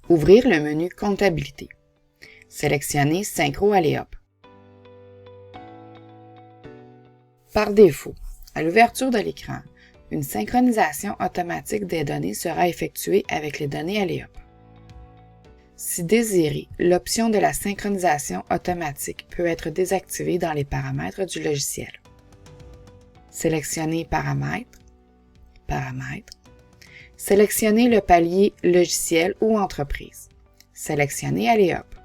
Ouvrir le menu Comptabilité. Sélectionnez Synchro Aléop. Par défaut, à l'ouverture de l'écran, une synchronisation automatique des données sera effectuée avec les données Aléop. Si désiré, l'option de la synchronisation automatique peut être désactivée dans les paramètres du logiciel. Sélectionnez Paramètres, Paramètres. Sélectionnez le palier Logiciel ou Entreprise. Sélectionnez Aléop.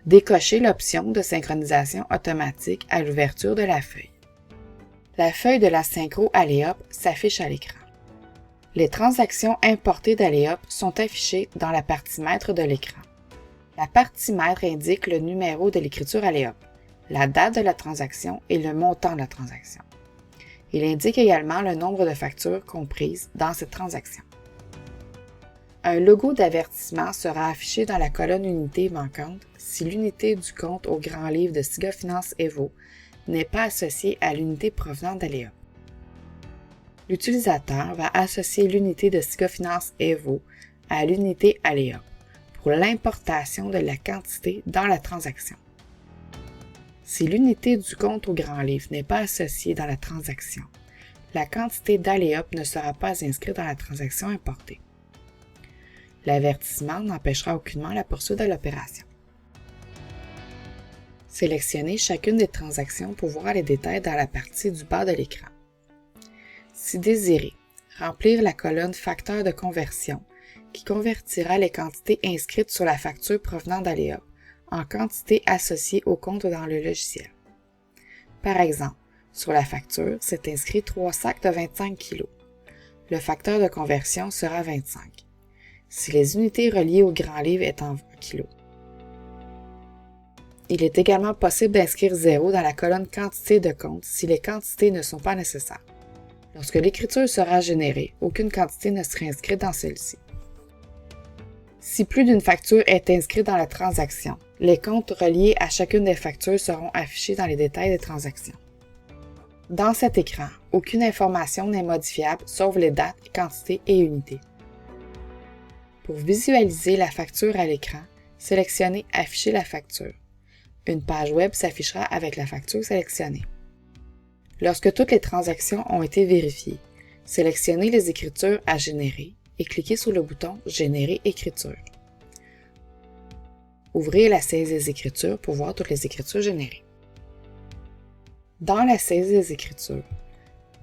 Décochez l'option de synchronisation automatique à l'ouverture de la feuille. La feuille de la synchro Aléop s'affiche à l'écran. Les transactions importées d'Aléop sont affichées dans la partie Maître de l'écran. La partie Maître indique le numéro de l'écriture Aléop, la date de la transaction et le montant de la transaction. Il indique également le nombre de factures comprises dans cette transaction. Un logo d'avertissement sera affiché dans la colonne Unité manquante si l'unité du compte au grand livre de SIGA Finance Evo n'est pas associée à l'unité provenant d'Aléop. L'utilisateur va associer l'unité de SIGA Finance Evo à l'unité Aléop pour l'importation de la quantité dans la transaction. Si l'unité du compte au grand livre n'est pas associée dans la transaction, la quantité d'Aléop ne sera pas inscrite dans la transaction importée. L'avertissement n'empêchera aucunement la poursuite de l'opération. Sélectionnez chacune des transactions pour voir les détails dans la partie du bas de l'écran. Si désiré, remplir la colonne Facteur de conversion qui convertira les quantités inscrites sur la facture provenant d'Aléop en quantité associée au compte dans le logiciel. Par exemple, sur la facture, c'est inscrit 3 sacs de 25 kg. Le facteur de conversion sera 25, si les unités reliées au grand livre est en kg. Il est également possible d'inscrire 0 dans la colonne Quantité de compte si les quantités ne sont pas nécessaires. Lorsque l'écriture sera générée, aucune quantité ne sera inscrite dans celle-ci. Si plus d'une facture est inscrite dans la transaction, les comptes reliés à chacune des factures seront affichés dans les détails des transactions. Dans cet écran, aucune information n'est modifiable sauf les dates, quantités et unités. Pour visualiser la facture à l'écran, sélectionnez Afficher la facture. Une page web s'affichera avec la facture sélectionnée. Lorsque toutes les transactions ont été vérifiées, sélectionnez les écritures à générer et cliquez sur le bouton Générer écriture. Ouvrez la saisie des écritures pour voir toutes les écritures générées. Dans la saisie des écritures,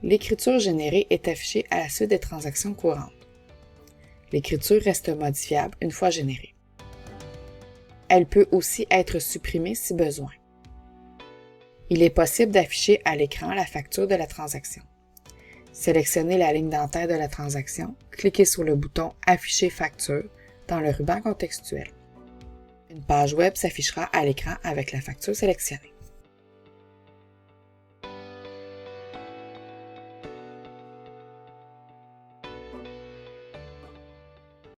l'écriture générée est affichée à la suite des transactions courantes. L'écriture reste modifiable une fois générée. Elle peut aussi être supprimée si besoin. Il est possible d'afficher à l'écran la facture de la transaction. Sélectionnez la ligne d'entête de la transaction, cliquez sur le bouton Afficher facture dans le ruban contextuel. Une page web s'affichera à l'écran avec la facture sélectionnée.